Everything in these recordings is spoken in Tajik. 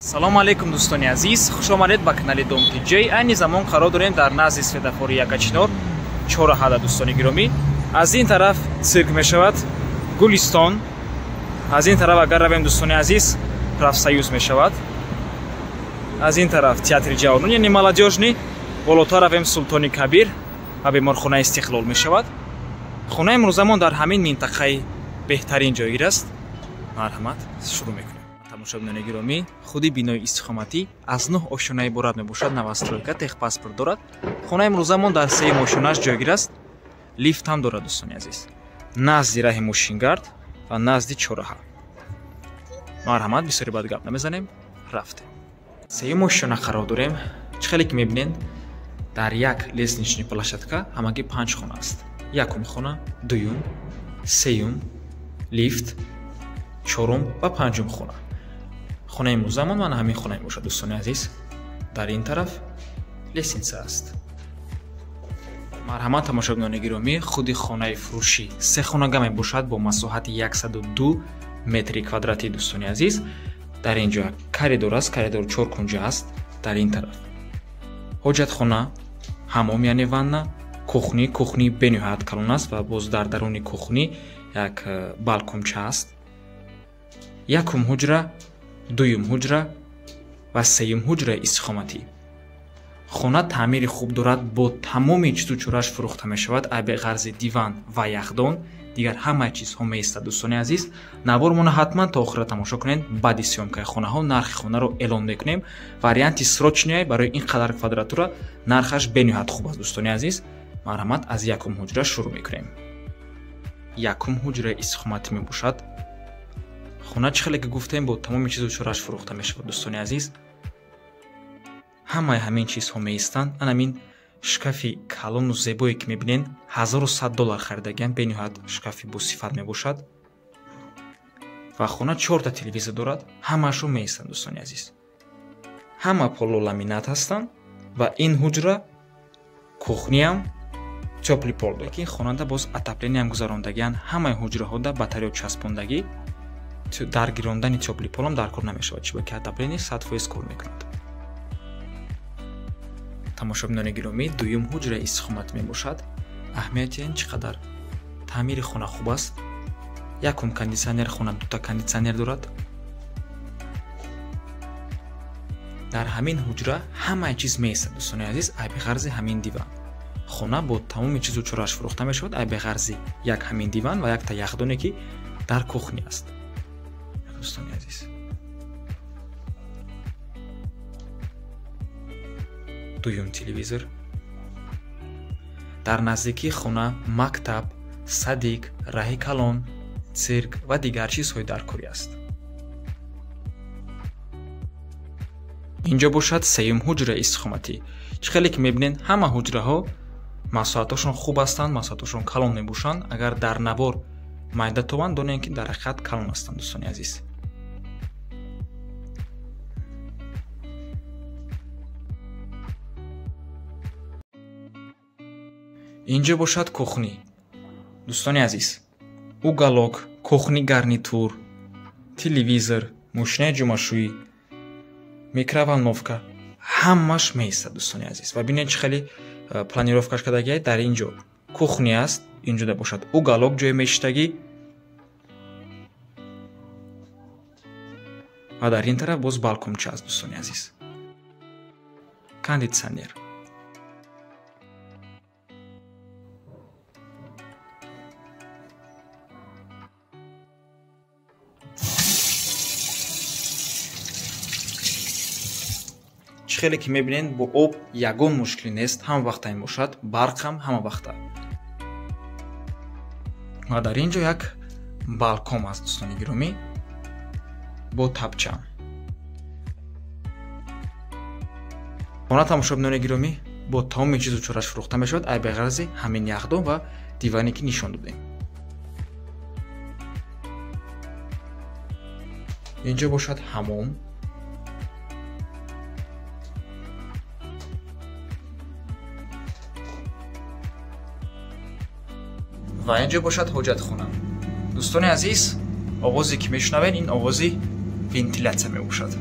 салому алейкум дӯстони азиз, хушомадед ба канали Dom TJ. Айни замон қарор дорем дар назди светофори Якачинор чораҳада. дӯстони гиромӣ, аз ин тараф цирк мешавад Гулистон, аз ин тараф агар равем дӯстони азиз Профсоюз мешавад, аз ин тараф театри ҷавонон яъне молодёжни, болотар равем Султони Кабир ва беморхонаи Истиқлол мешавад. хонаи имрӯзамон дар ҳамин минтақаи беҳтарин ҷойгир аст. марҳамат, шурӯъ мекунем. тамошобинони гиромӣ, худи бинои истихоматӣ аз 9 ошонаи иборат мебошад. новостройка, техпаспорт дорад. хонаи имрӯзамон дар 3 ошонааш ҷойгир аст. лифт ҳам дорад дӯстони азиз, назди раҳи мошингард ва назди чораҳа. марҳамат, бисёри бад гап намезанем, рафтем. 3 ошона қарор дорем. чӣ хеле ки мебинед, дар як лестничный площадка ҳамагӣ 5 хона аст. якум хона, дуюм, сеюм, лифт, чорум ва панҷум хона. хонаи имрӯзамон мана ҳамин хона мебошад дӯстони азиз. дар ин тараф лестница аст. марҳамат, тамошобинони гиромӣ, худи хонаи фурӯшӣ 3 хонага мебошад бо масоҳати 102 метри квадратӣ дӯстони азиз. дар ин ҷо коридор аст, коридор 4 кунҷа аст. дар ин тараф ҳоҷатхона, ҳамом яъне ванна, кухни, кухни бениҳоят калон аст ва боз дар даруни кухни як балконча аст. якум ҳуҷра, дуюм ҳуҷра ва сеюм ҳуҷраи истихоматӣ. хона таъмири хуб дорад, бо тамоми чизу чораш фурӯхта мешавад. айбе ғарзи диван ва яхдон, дигар ҳамаи чизҳо меистад дӯстони азиз. навормона ҳатман то охира тамошо кунед. баъди сёмкаи хонаҳо нархи хонаро эълон мекунем. варианти срочняй барои ин қадар квадратура нархаш бениҳоят хуб аст дӯстони азиз. марҳамат, аз якум ҳуҷра шурӯъ мекунем. якум ҳуҷраи истихоматӣ мебошад. хона чӣ хеле ки гуфтем, бо тамоми чизу чораш фурӯхта мешавад дӯстони азиз. ҳамаи ҳамин чизҳо меистанд. анамин шкафи калону зебое ки мебинед $1100 харидагиам. бениҳоят шкафи босифат мебошад ва хона 4 телевизор дорад. ҳамаашон меистанд дӯстони азиз. ҳама поло ламинат ҳастанд ва ин ҳуҷра кухниам тёпли пол дорад. ин хонада боз отоплениям гузарондагианд. ҳамаи ҳуҷраҳо да батареё часпондагӣ. дар гирондани тёпли полам дар кор намешавад, чӣ боки отопление 100% кор мекунад. тамошобинони гиромӣ, дуюм ҳуҷраи истихомат мебошад. аҳамияти ин чӣ қадар таъмири хона хуб аст. якум кондитсионер хона 2 кондитсионер дорад. дар ҳамин ҳуҷра ҳамаи чиз меистад дӯстони азиз. айби ғарзи ҳамин диван. хона бо тамоми чизу чораш фурӯхта мешавад. айби ғарзи як ҳамин диван ва якта яхдоне ки дар кухни аст дӯстони азиз. дуюм телевизор. дар наздикии хона мактаб, садик, раҳи калон, цирк ва дигар чизҳои даркорӣ аст. инҷо бошад сеюм ҳуҷраи истихоматӣ. чӣ хеле ки мебинед, ҳама ҳуҷраҳо масоҳаташон хуб ҳастанд, масоҳаташон калон мебошанд. агар дар навор майда тованд, донед ки дар ҳақиқат калон ҳастанд дӯстони азиз. инҷо бошад кухни дӯстони азиз. уголок, кухни гарнитур, телевизор, мошинаи ҷумашӯӣ, микроволновка ҳамаш меистад дӯстони азиз. ва бинед чӣ хеле планировкаш кардагиаст. дар инҷо кухни аст, инҷо да бошад уголок, ҷои мешитагӣ ва дар ин тараф боз балконча аст дӯстони азиз. кондитсионер. чӣ хеле ки мебинед, бо об ягон мушкилӣ нест. ҳама вақта мебошад, барқ ҳам ҳама вақта. ва дар ин ҷо як балкон аст дӯстони гиромӣ бо тапчам. хона тамошобинони гиромӣ бо тамоми чизу чораш фурӯхта мешавад. айби ғарзи ҳамин яхдон ва диване ки нишон додем. инҷо бошад ҳамом. ва инҷо бошад ҳоҷатхона. дӯстони азиз, овозе ки мешунавед, ин овози вентилятсия мебошад.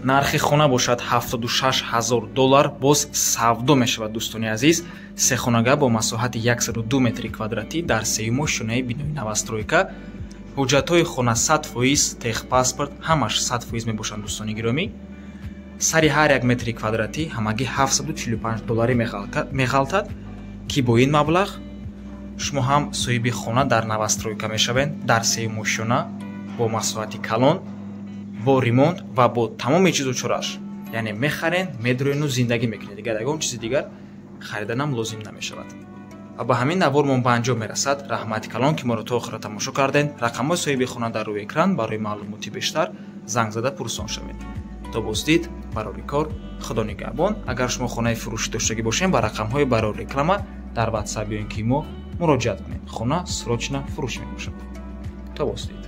нархи хона бошад $76000 боз савдо мешавад. дӯстони азиз, сехонага бо масоҳати 102 метри квадратӣ дар сеюмо шунаи бинои новостройка. ҳуҷҷатҳои хона 100%, техпаспорт ҳамаш 100% мебошанд. дӯстони гиромӣ, сари ҳар як метри квадратӣ ҳамагӣ $745 мехалтад, ки бо ин маблағ шумо ҳам соҳиби хона дар новостройка мешавед, дар сеюмо шуна бо масоҳати калон, бо ремонт ва бо тамоми чизу чораш. яъне мехарен, медроену зиндагӣ мекунед. дигар ягон чизи дигар хариданам лозим намешавад. ва ба ҳамин навормон ба анҷом мерасад. раҳмати калон ки моро то охира тамошо карден. рақамҳои соҳиби хона дар рӯи экран. барои маълумоти бештар занг зада пурсон шавед. то боздид, барори кор, худо нигаҳбон. агар шумо хонаи фурӯшӣ доштагӣ бошем, ба рақамҳои барори реклама дар WhatsApp ё ин ки мо муроҷиат кунед. хона срочно фурӯш мебошад. то боздид.